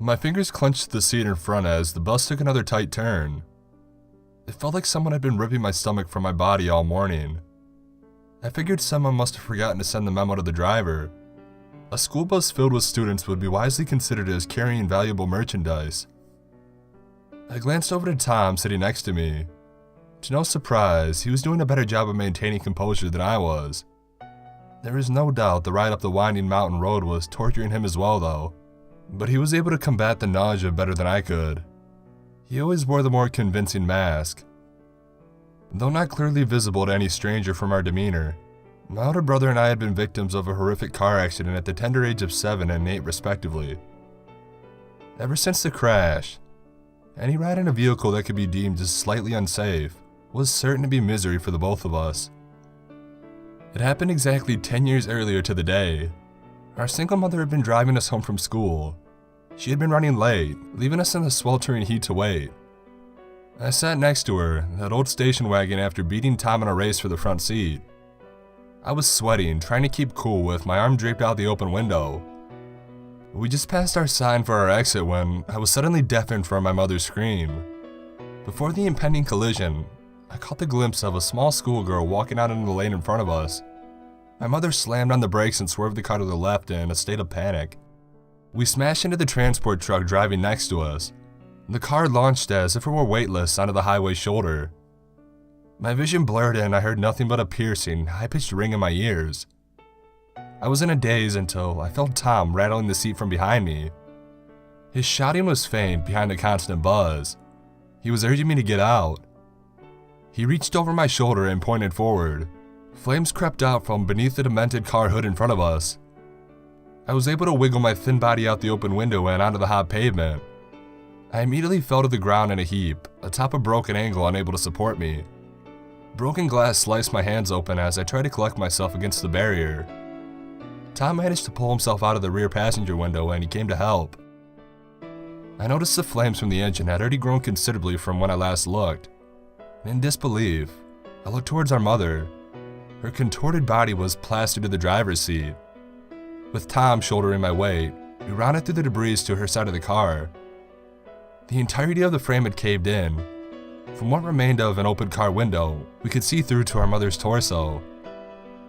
My fingers clenched the seat in front as the bus took another tight turn. It felt like someone had been ripping my stomach from my body all morning. I figured someone must have forgotten to send the memo to the driver. A school bus filled with students would be wisely considered as carrying valuable merchandise. I glanced over to Tom sitting next to me. To no surprise, he was doing a better job of maintaining composure than I was. There is no doubt the ride up the winding mountain road was torturing him as well though, but he was able to combat the nausea better than I could. He always wore the more convincing mask. Though not clearly visible to any stranger from our demeanor, my older brother and I had been victims of a horrific car accident at the tender age of 7 and 8 respectively. Ever since the crash, any ride in a vehicle that could be deemed as slightly unsafe was certain to be misery for the both of us. It happened exactly 10 years earlier to the day. Our single mother had been driving us home from school. She had been running late, leaving us in the sweltering heat to wait. I sat next to her, that old station wagon, after beating Tom in a race for the front seat. I was sweating, trying to keep cool with my arm draped out the open window. We just passed our sign for our exit when I was suddenly deafened from my mother's scream. Before the impending collision, I caught the glimpse of a small schoolgirl walking out into the lane in front of us. My mother slammed on the brakes and swerved the car to the left in a state of panic. We smashed into the transport truck driving next to us. The car launched as if it were weightless onto the highway shoulder. My vision blurred and I heard nothing but a piercing, high-pitched ring in my ears. I was in a daze until I felt Tom rattling the seat from behind me. His shouting was faint behind the constant buzz. He was urging me to get out. He reached over my shoulder and pointed forward. Flames crept out from beneath the demented car hood in front of us. I was able to wiggle my thin body out the open window and onto the hot pavement. I immediately fell to the ground in a heap, atop a broken angle unable to support me. Broken glass sliced my hands open as I tried to collect myself against the barrier. Tom managed to pull himself out of the rear passenger window and he came to help. I noticed the flames from the engine had already grown considerably from when I last looked. In disbelief, I looked towards our mother. Her contorted body was plastered to the driver's seat. With Tom shouldering my weight, we rounded through the debris to her side of the car. The entirety of the frame had caved in. From what remained of an open car window, we could see through to our mother's torso.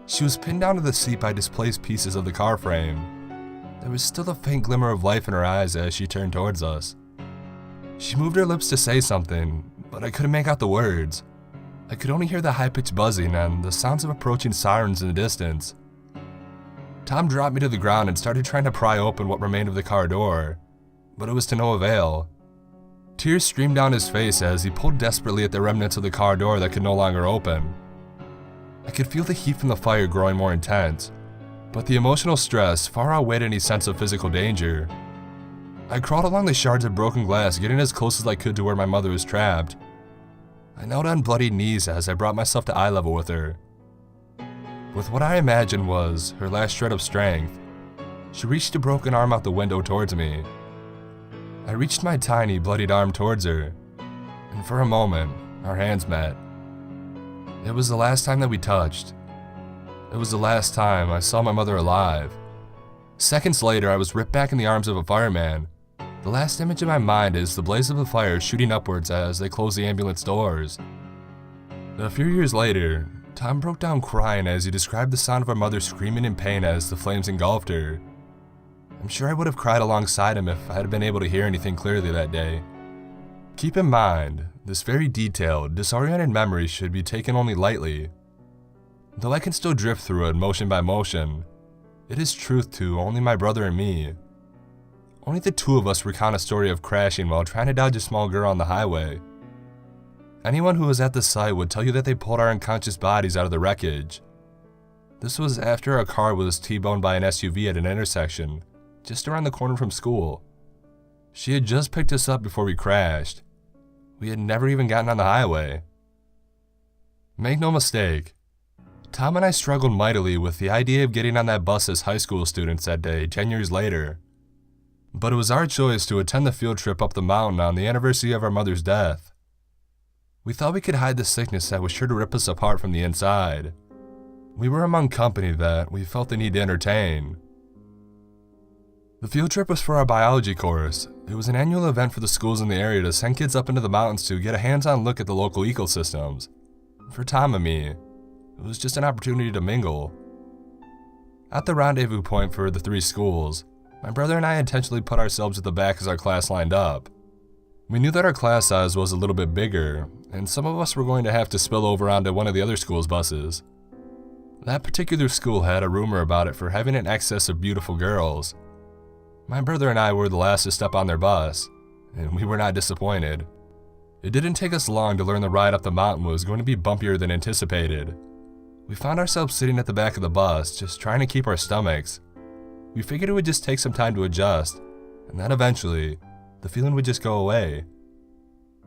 She was pinned down to the seat by displaced pieces of the car frame. There was still a faint glimmer of life in her eyes as she turned towards us. She moved her lips to say something, but I couldn't make out the words. I could only hear the high-pitched buzzing and the sounds of approaching sirens in the distance. Tom dropped me to the ground and started trying to pry open what remained of the car door, but it was to no avail. Tears streamed down his face as he pulled desperately at the remnants of the car door that could no longer open. I could feel the heat from the fire growing more intense, but the emotional stress far outweighed any sense of physical danger. I crawled along the shards of broken glass, getting as close as I could to where my mother was trapped. I knelt on bloodied knees as I brought myself to eye level with her. With what I imagined was her last shred of strength, she reached a broken arm out the window towards me. I reached my tiny, bloodied arm towards her, and for a moment, our hands met. It was the last time that we touched. It was the last time I saw my mother alive. Seconds later, I was ripped back in the arms of a fireman. The last image in my mind is the blaze of the fire shooting upwards as they closed the ambulance doors. A few years later, Tom broke down crying as he described the sound of our mother screaming in pain as the flames engulfed her. I'm sure I would have cried alongside him if I had been able to hear anything clearly that day. Keep in mind, this very detailed, disoriented memory should be taken only lightly. Though I can still drift through it motion by motion, it is truth to only my brother and me. Only the two of us recount a story of crashing while trying to dodge a small girl on the highway. Anyone who was at the site would tell you that they pulled our unconscious bodies out of the wreckage. This was after a car was T-boned by an SUV at an intersection, just around the corner from school. She had just picked us up before we crashed. We had never even gotten on the highway. Make no mistake, Tom and I struggled mightily with the idea of getting on that bus as high school students that day 10 years later. But it was our choice to attend the field trip up the mountain on the anniversary of our mother's death. We thought we could hide the sickness that was sure to rip us apart from the inside. We were among company that we felt the need to entertain. The field trip was for our biology course. It was an annual event for the schools in the area to send kids up into the mountains to get a hands-on look at the local ecosystems. For Tom and me, it was just an opportunity to mingle. At the rendezvous point for the 3 schools, my brother and I intentionally put ourselves at the back as our class lined up. We knew that our class size was a little bit bigger, and some of us were going to have to spill over onto one of the other school's buses. That particular school had a rumor about it for having an excess of beautiful girls. My brother and I were the last to step on their bus, and we were not disappointed. It didn't take us long to learn the ride up the mountain was going to be bumpier than anticipated. We found ourselves sitting at the back of the bus, just trying to keep our stomachs. We figured it would just take some time to adjust, and then eventually, the feeling would just go away.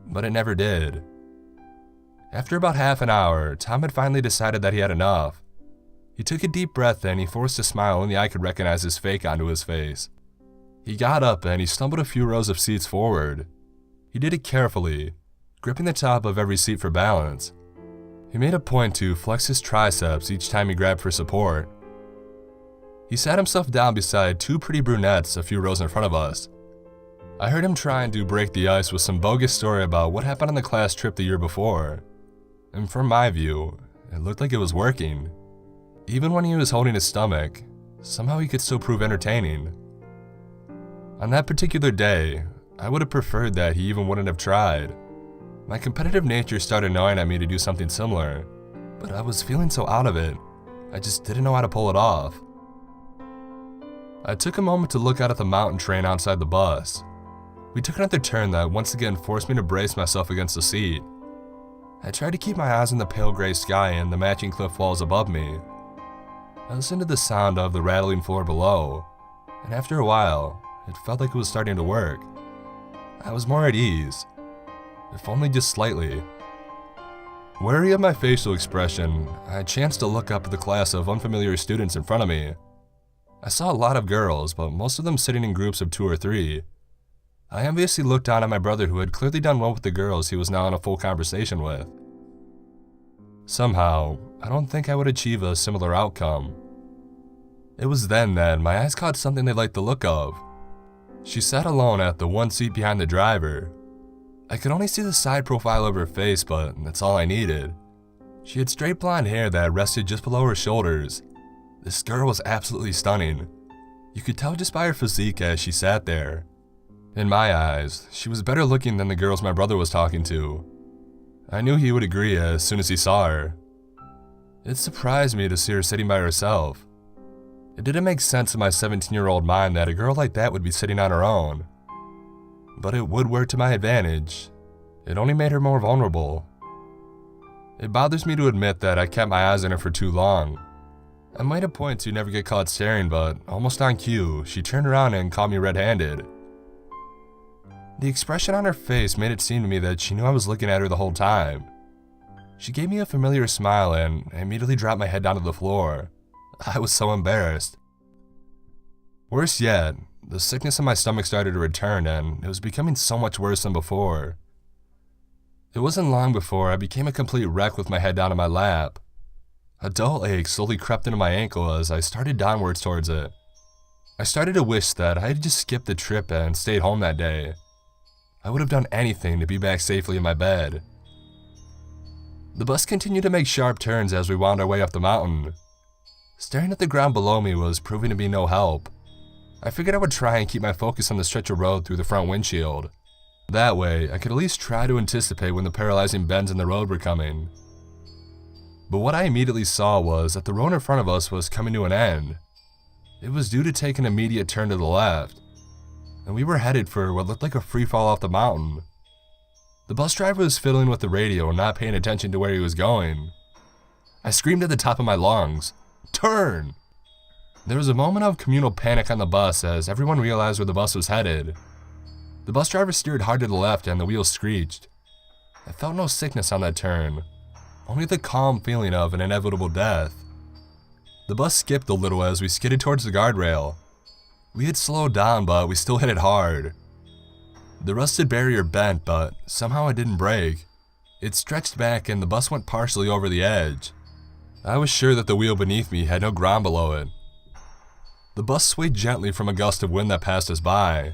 But it never did. After about half an hour, Tom had finally decided that he had enough. He took a deep breath and he forced a smile only I could recognize his fake onto his face. He got up and he stumbled a few rows of seats forward. He did it carefully, gripping the top of every seat for balance. He made a point to flex his triceps each time he grabbed for support. He sat himself down beside 2 pretty brunettes a few rows in front of us. I heard him trying to break the ice with some bogus story about what happened on the class trip the year before. And from my view, it looked like it was working. Even when he was holding his stomach, somehow he could still prove entertaining. On that particular day, I would have preferred that he even wouldn't have tried. My competitive nature started gnawing at me to do something similar, but I was feeling so out of it, I just didn't know how to pull it off. I took a moment to look out at the mountain train outside the bus. We took another turn that once again forced me to brace myself against the seat. I tried to keep my eyes on the pale gray sky and the matching cliff walls above me. I listened to the sound of the rattling floor below, and after a while, it felt like it was starting to work. I was more at ease, if only just slightly. Wary of my facial expression, I chanced to look up at the class of unfamiliar students in front of me. I saw a lot of girls, but most of them sitting in groups of 2 or 3. I enviously looked down at my brother who had clearly done well with the girls he was now in a full conversation with. Somehow, I don't think I would achieve a similar outcome. It was then that my eyes caught something they liked the look of. She sat alone at the one seat behind the driver. I could only see the side profile of her face, but that's all I needed. She had straight blonde hair that rested just below her shoulders. This girl was absolutely stunning. You could tell just by her physique as she sat there. In my eyes, she was better looking than the girls my brother was talking to. I knew he would agree as soon as he saw her. It surprised me to see her sitting by herself. It didn't make sense in my 17-year-old mind that a girl like that would be sitting on her own. But it would work to my advantage. It only made her more vulnerable. It bothers me to admit that I kept my eyes on her for too long. I might have pointed to never get caught staring, but almost on cue, she turned around and caught me red-handed. The expression on her face made it seem to me that she knew I was looking at her the whole time. She gave me a familiar smile and I immediately dropped my head down to the floor. I was so embarrassed. Worse yet, the sickness in my stomach started to return and it was becoming so much worse than before. It wasn't long before I became a complete wreck with my head down in my lap. A dull ache slowly crept into my ankle as I started downwards towards it. I started to wish that I had just skipped the trip and stayed home that day. I would have done anything to be back safely in my bed. The bus continued to make sharp turns as we wound our way up the mountain. Staring at the ground below me was proving to be no help. I figured I would try and keep my focus on the stretch of road through the front windshield. That way, I could at least try to anticipate when the paralyzing bends in the road were coming. But what I immediately saw was that the road in front of us was coming to an end. It was due to take an immediate turn to the left, and we were headed for what looked like a free fall off the mountain. The bus driver was fiddling with the radio and not paying attention to where he was going. I screamed at the top of my lungs, "Turn!" There was a moment of communal panic on the bus as everyone realized where the bus was headed. The bus driver steered hard to the left and the wheels screeched. I felt no sickness on that turn, only the calm feeling of an inevitable death. The bus skipped a little as we skidded towards the guardrail. We had slowed down, but we still hit it hard. The rusted barrier bent, but somehow it didn't break. It stretched back and the bus went partially over the edge. I was sure that the wheel beneath me had no ground below it. The bus swayed gently from a gust of wind that passed us by.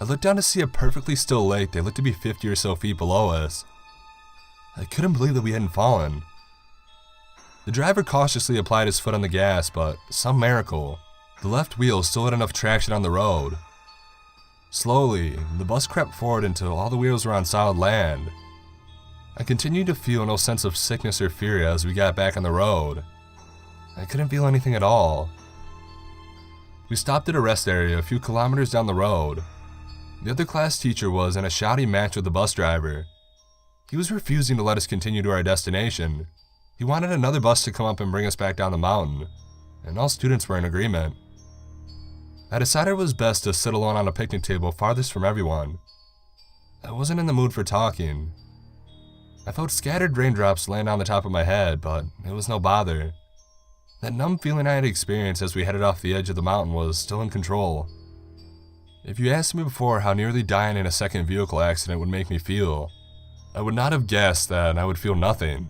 I looked down to see a perfectly still lake that looked to be 50 or so feet below us. I couldn't believe that we hadn't fallen. The driver cautiously applied his foot on the gas, but some miracle, the left wheel still had enough traction on the road. Slowly, the bus crept forward until all the wheels were on solid land. I continued to feel no sense of sickness or fear as we got back on the road. I couldn't feel anything at all. We stopped at a rest area a few kilometers down the road. The other class teacher was in a shouty match with the bus driver. He was refusing to let us continue to our destination. He wanted another bus to come up and bring us back down the mountain, and all students were in agreement. I decided it was best to sit alone on a picnic table farthest from everyone. I wasn't in the mood for talking. I felt scattered raindrops land on the top of my head, but it was no bother. That numb feeling I had experienced as we headed off the edge of the mountain was still in control. If you asked me before how nearly dying in a second vehicle accident would make me feel, I would not have guessed that I would feel nothing.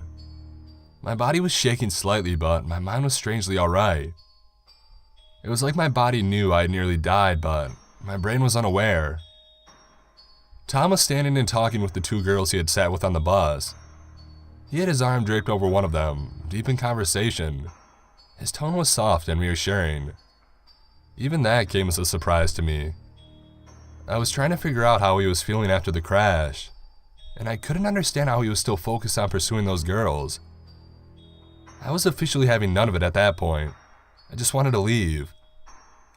My body was shaking slightly, but my mind was strangely alright. It was like my body knew I had nearly died, but my brain was unaware. Tom was standing and talking with the two girls he had sat with on the bus. He had his arm draped over one of them, deep in conversation. His tone was soft and reassuring. Even that came as a surprise to me. I was trying to figure out how he was feeling after the crash, and I couldn't understand how he was still focused on pursuing those girls. I was officially having none of it at that point. I just wanted to leave.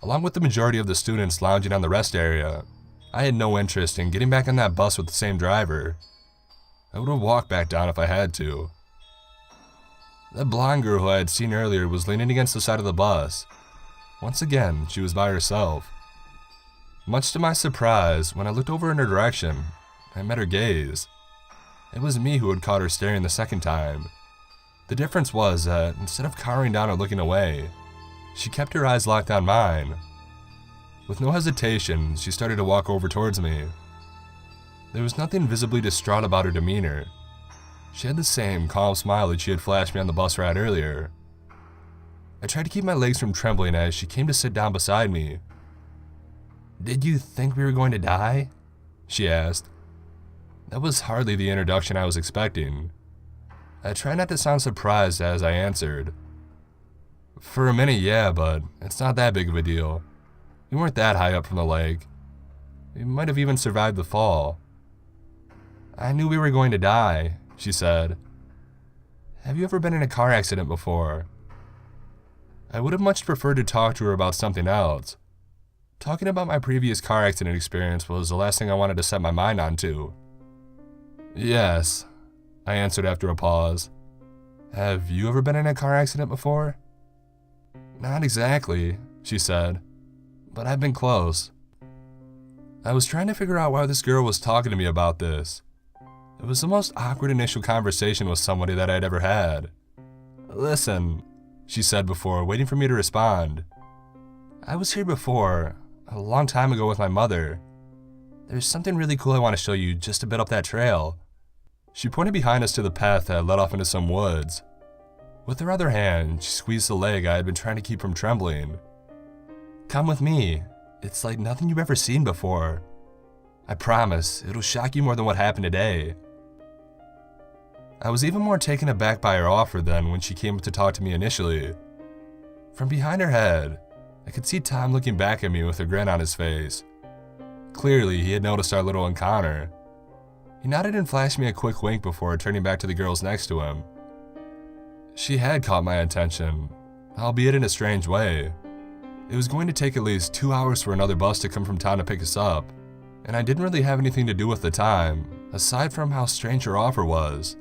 Along with the majority of the students lounging on the rest area, I had no interest in getting back on that bus with the same driver. I would have walked back down if I had to. That blonde girl who I had seen earlier was leaning against the side of the bus. Once again, she was by herself. Much to my surprise, when I looked over in her direction, I met her gaze. It was me who had caught her staring the second time. The difference was that instead of cowering down or looking away, she kept her eyes locked on mine. With no hesitation, she started to walk over towards me. There was nothing visibly distraught about her demeanor. She had the same calm smile that she had flashed me on the bus ride earlier. I tried to keep my legs from trembling as she came to sit down beside me. "Did you think we were going to die?" she asked. That was hardly the introduction I was expecting. I tried not to sound surprised as I answered. "For a minute, yeah, but it's not that big of a deal. We weren't that high up from the lake. We might have even survived the fall." "I knew we were going to die," she said. "Have you ever been in a car accident before?" I would have much preferred to talk to her about something else. Talking about my previous car accident experience was the last thing I wanted to set my mind onto. "Yes," I answered after a pause. "Have you ever been in a car accident before?" "Not exactly," she said, "but I've been close." I was trying to figure out why this girl was talking to me about this. It was the most awkward initial conversation with somebody that I'd ever had. "Listen," she said before waiting for me to respond. "I was here before, a long time ago with my mother. There's something really cool I want to show you just a bit up that trail." She pointed behind us to the path that led off into some woods. With her other hand, she squeezed the leg I had been trying to keep from trembling. "Come with me. It's like nothing you've ever seen before. I promise, it'll shock you more than what happened today." I was even more taken aback by her offer than when she came up to talk to me initially. From behind her head, I could see Tom looking back at me with a grin on his face. Clearly, he had noticed our little encounter. He nodded and flashed me a quick wink before turning back to the girls next to him. She had caught my attention, albeit in a strange way. It was going to take at least 2 hours for another bus to come from town to pick us up, and I didn't really have anything to do with the time, aside from how strange her offer was.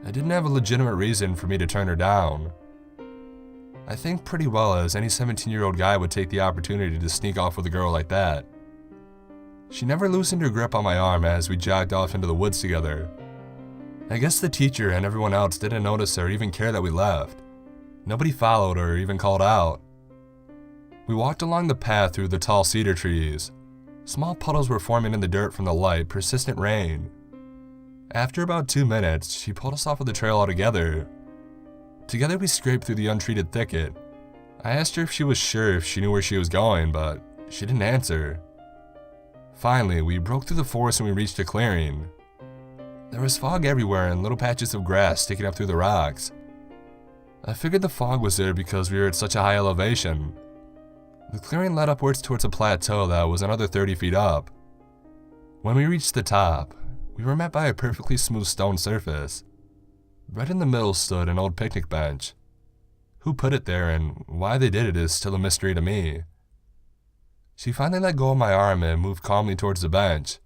I didn't have a legitimate reason for me to turn her down. I think pretty well as any 17-year-old guy would take the opportunity to sneak off with a girl like that. She never loosened her grip on my arm as we jogged off into the woods together. I guess the teacher and everyone else didn't notice or even care that we left. Nobody followed or even called out. We walked along the path through the tall cedar trees. Small puddles were forming in the dirt from the light, persistent rain. After about 2 minutes, she pulled us off of the trail altogether. Together we scraped through the untreated thicket. I asked her if she was sure if she knew where she was going, but she didn't answer. Finally, we broke through the forest and we reached a clearing. There was fog everywhere and little patches of grass sticking up through the rocks. I figured the fog was there because we were at such a high elevation. The clearing led upwards towards a plateau that was another 30 feet up. When we reached the top, we were met by a perfectly smooth stone surface. Right in the middle stood an old picnic bench. Who put it there and why they did it is still a mystery to me. She finally let go of my arm and moved calmly towards the bench.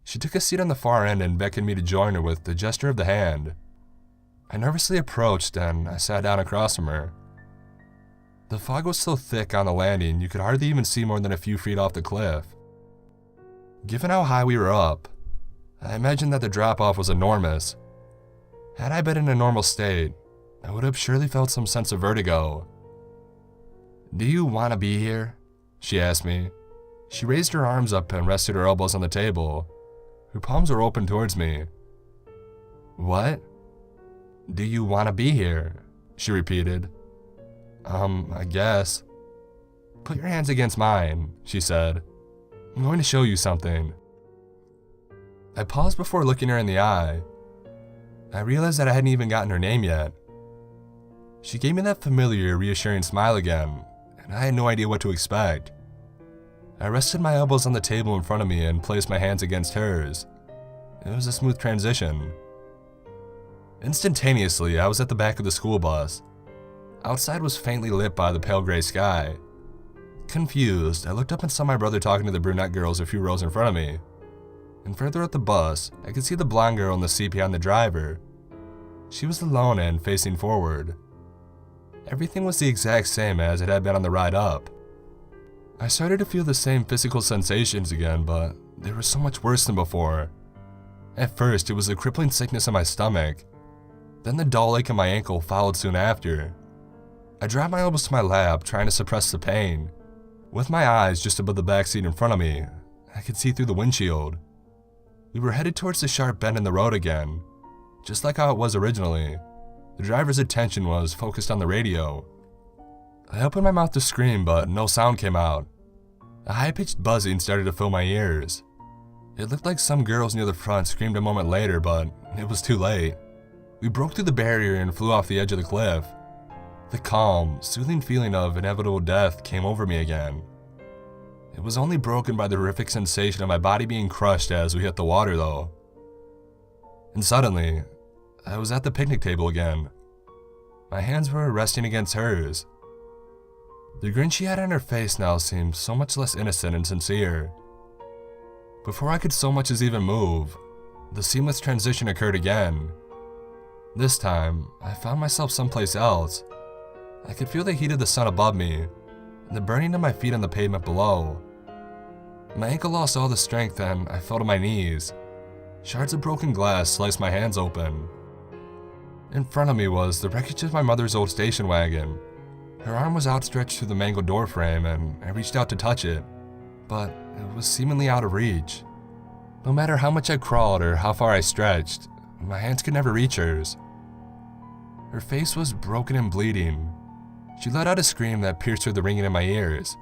She took a seat on the far end and beckoned me to join her with a gesture of the hand. I nervously approached and I sat down across from her. The fog was so thick on the landing you could hardly even see more than a few feet off the cliff. Given how high we were up, I imagined that the drop-off was enormous. Had I been in a normal state, I would have surely felt some sense of vertigo. "Do you want to be here?" she asked me. She raised her arms up and rested her elbows on the table. Her palms were open towards me. "What?" "Do you want to be here?" she repeated. I guess." "Put your hands against mine," she said. "I'm going to show you something." I paused before looking her in the eye. I realized that I hadn't even gotten her name yet. She gave me that familiar, reassuring smile again, and I had no idea what to expect. I rested my elbows on the table in front of me and placed my hands against hers. It was a smooth transition. Instantaneously, I was at the back of the school bus. Outside was faintly lit by the pale gray sky. Confused, I looked up and saw my brother talking to the brunette girls a few rows in front of me. And further up the bus, I could see the blonde girl in the seat behind the driver. She was alone and facing forward. Everything was the exact same as it had been on the ride up. I started to feel the same physical sensations again, but they were so much worse than before. At first, it was a crippling sickness in my stomach. Then the dull ache in my ankle followed soon after. I dropped my elbows to my lap, trying to suppress the pain. With my eyes just above the back seat in front of me, I could see through the windshield. We were headed towards the sharp bend in the road again, just like how it was originally. The driver's attention was focused on the radio. I opened my mouth to scream, but no sound came out. A high-pitched buzzing started to fill my ears. It looked like some girls near the front screamed a moment later, but it was too late. We broke through the barrier and flew off the edge of the cliff. The calm, soothing feeling of inevitable death came over me again. It was only broken by the horrific sensation of my body being crushed as we hit the water, though. And suddenly, I was at the picnic table again. My hands were resting against hers. The grin she had on her face now seemed so much less innocent and sincere. Before I could so much as even move, the seamless transition occurred again. This time, I found myself someplace else. I could feel the heat of the sun above me, and the burning of my feet on the pavement below. My ankle lost all the strength and I fell to my knees. Shards of broken glass sliced my hands open. In front of me was the wreckage of my mother's old station wagon. Her arm was outstretched through the mangled door frame and I reached out to touch it, but it was seemingly out of reach. No matter how much I crawled or how far I stretched, my hands could never reach hers. Her face was broken and bleeding. She let out a scream that pierced through the ringing in my ears.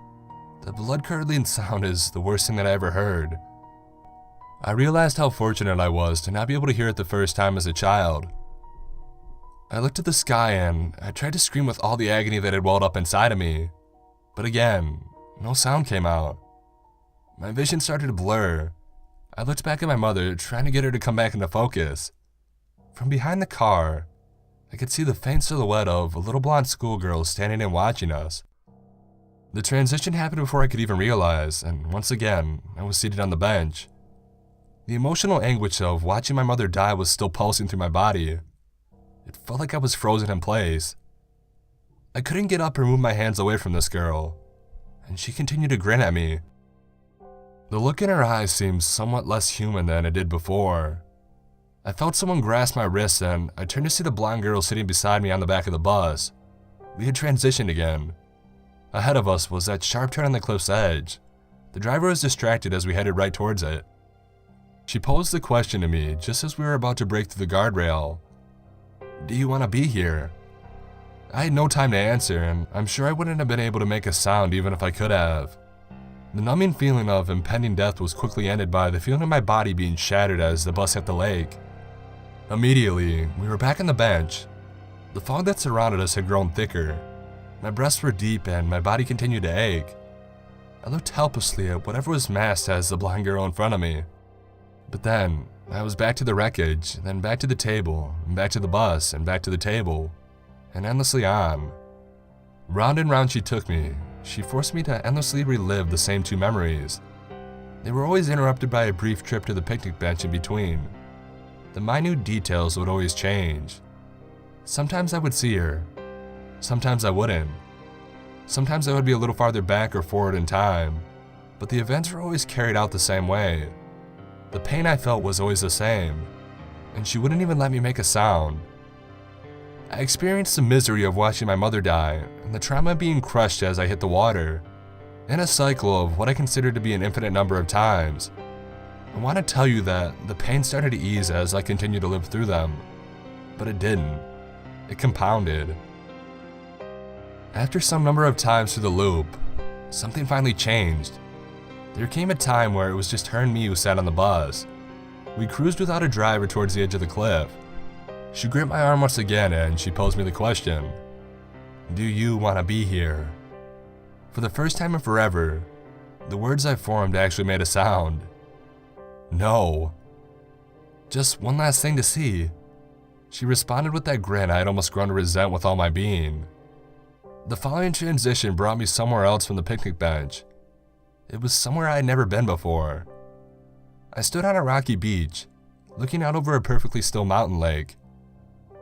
The blood-curdling sound is the worst thing that I ever heard. I realized how fortunate I was to not be able to hear it the first time as a child. I looked at the sky and I tried to scream with all the agony that had welled up inside of me. But again, no sound came out. My vision started to blur. I looked back at my mother, trying to get her to come back into focus. From behind the car, I could see the faint silhouette of a little blonde schoolgirl standing and watching us. The transition happened before I could even realize, and once again, I was seated on the bench. The emotional anguish of watching my mother die was still pulsing through my body. It felt like I was frozen in place. I couldn't get up or move my hands away from this girl, and she continued to grin at me. The look in her eyes seemed somewhat less human than it did before. I felt someone grasp my wrist and I turned to see the blonde girl sitting beside me on the back of the bus. We had transitioned again. Ahead of us was that sharp turn on the cliff's edge. The driver was distracted as we headed right towards it. She posed the question to me just as we were about to break through the guardrail. "Do you want to be here?" I had no time to answer, and I'm sure I wouldn't have been able to make a sound even if I could have. The numbing feeling of impending death was quickly ended by the feeling of my body being shattered as the bus hit the lake. Immediately, we were back on the bench. The fog that surrounded us had grown thicker. My breaths were deep and my body continued to ache. I looked helplessly at whatever was masked as the blonde girl in front of me. But then, I was back to the wreckage, then back to the table, and back to the bus, and back to the table, and endlessly on. Round and round she took me. She forced me to endlessly relive the same two memories. They were always interrupted by a brief trip to the picnic bench in between. The minute details would always change. Sometimes I would see her. Sometimes I wouldn't. Sometimes I would be a little farther back or forward in time, but the events were always carried out the same way. The pain I felt was always the same, and she wouldn't even let me make a sound. I experienced the misery of watching my mother die, and the trauma of being crushed as I hit the water, in a cycle of what I considered to be an infinite number of times. I want to tell you that the pain started to ease as I continued to live through them, but it didn't. It compounded. After some number of times through the loop, something finally changed. There came a time where it was just her and me who sat on the bus. We cruised without a driver towards the edge of the cliff. She gripped my arm once again and she posed me the question, "Do you want to be here?" For the first time in forever, the words I formed actually made a sound. No. Just one last thing to see. She responded with that grin I had almost grown to resent with all my being. The following transition brought me somewhere else from the picnic bench. It was somewhere I had never been before. I stood on a rocky beach, looking out over a perfectly still mountain lake.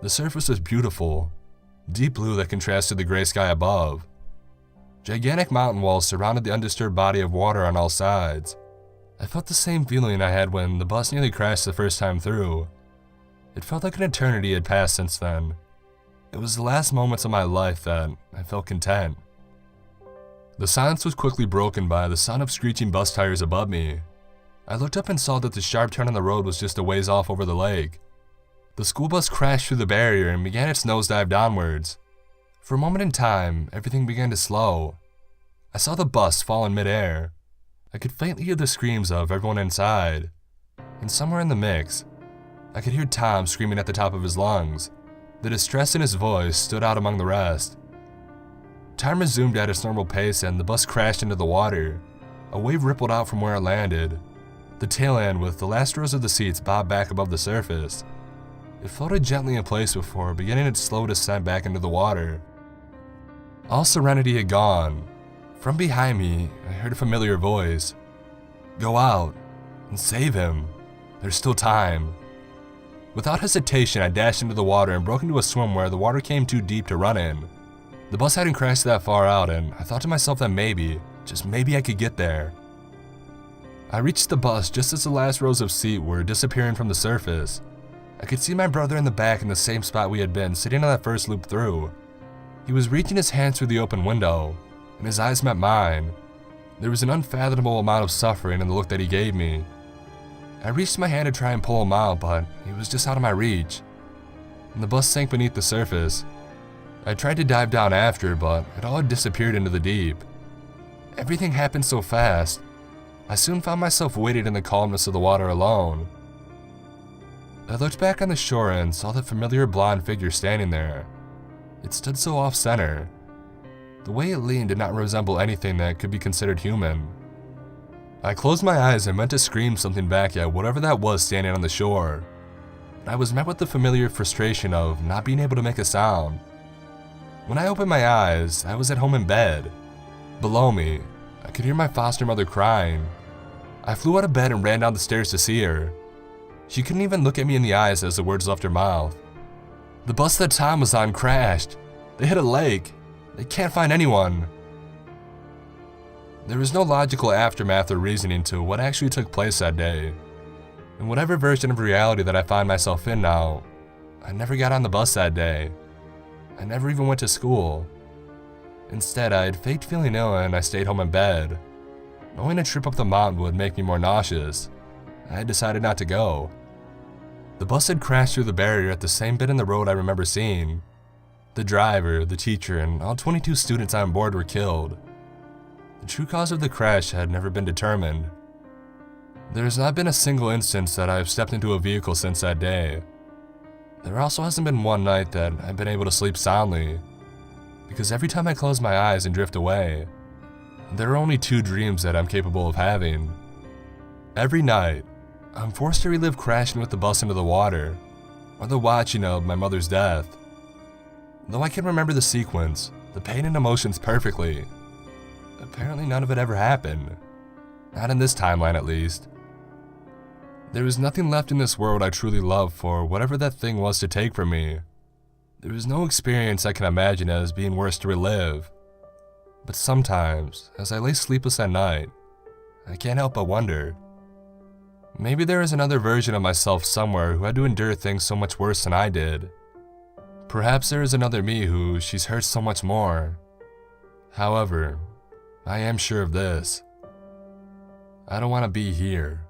The surface was beautiful, deep blue that contrasted the gray sky above. Gigantic mountain walls surrounded the undisturbed body of water on all sides. I felt the same feeling I had when the bus nearly crashed the first time through. It felt like an eternity had passed since then. It was the last moments of my life that I felt content. The silence was quickly broken by the sound of screeching bus tires above me. I looked up and saw that the sharp turn on the road was just a ways off over the lake. The school bus crashed through the barrier and began its nosedive downwards. For a moment in time, everything began to slow. I saw the bus fall in midair. I could faintly hear the screams of everyone inside. And somewhere in the mix, I could hear Tom screaming at the top of his lungs. The distress in his voice stood out among the rest. Time resumed at its normal pace and the bus crashed into the water. A wave rippled out from where it landed. The tail end with the last rows of the seats bobbed back above the surface. It floated gently in place before beginning its slow descent back into the water. All serenity had gone. From behind me, I heard a familiar voice. "Go out and save him. There's still time." Without hesitation, I dashed into the water and broke into a swim where the water came too deep to run in. The bus hadn't crashed that far out, and I thought to myself that maybe, just maybe I could get there. I reached the bus just as the last rows of seats were disappearing from the surface. I could see my brother in the back in the same spot we had been, sitting on that first loop through. He was reaching his hand through the open window, and his eyes met mine. There was an unfathomable amount of suffering in the look that he gave me. I reached my hand to try and pull him out, but he was just out of my reach, and the bus sank beneath the surface. I tried to dive down after, but it all had disappeared into the deep. Everything happened so fast. I soon found myself wading in the calmness of the water alone. I looked back on the shore and saw the familiar blonde figure standing there. It stood so off-center. The way it leaned did not resemble anything that could be considered human. I closed my eyes and meant to scream something back at whatever that was standing on the shore. But I was met with the familiar frustration of not being able to make a sound. When I opened my eyes, I was at home in bed. Below me, I could hear my foster mother crying. I flew out of bed and ran down the stairs to see her. She couldn't even look at me in the eyes as the words left her mouth. "The bus that Tom was on crashed. They hit a lake. They can't find anyone." There was no logical aftermath or reasoning to what actually took place that day. In whatever version of reality that I find myself in now, I never got on the bus that day. I never even went to school. Instead, I had faked feeling ill and I stayed home in bed. Knowing a trip up the mountain would make me more nauseous, I had decided not to go. The bus had crashed through the barrier at the same bit in the road I remember seeing. The driver, the teacher, and all 22 students on board were killed. The true cause of the crash had never been determined. There has not been a single instance that I have stepped into a vehicle since that day. There also hasn't been one night that I've been able to sleep soundly, because every time I close my eyes and drift away, there are only 2 dreams that I'm capable of having. Every night, I'm forced to relive crashing with the bus into the water, or the watching of my mother's death. Though I can remember the sequence, the pain and emotions perfectly, apparently none of it ever happened. Not in this timeline, at least. There was nothing left in this world I truly loved for whatever that thing was to take from me. There is no experience I can imagine as being worse to relive. But sometimes, as I lay sleepless at night, I can't help but wonder. Maybe there is another version of myself somewhere who had to endure things so much worse than I did. Perhaps there is another me who she's hurt so much more. However, I am sure of this. I don't want to be here.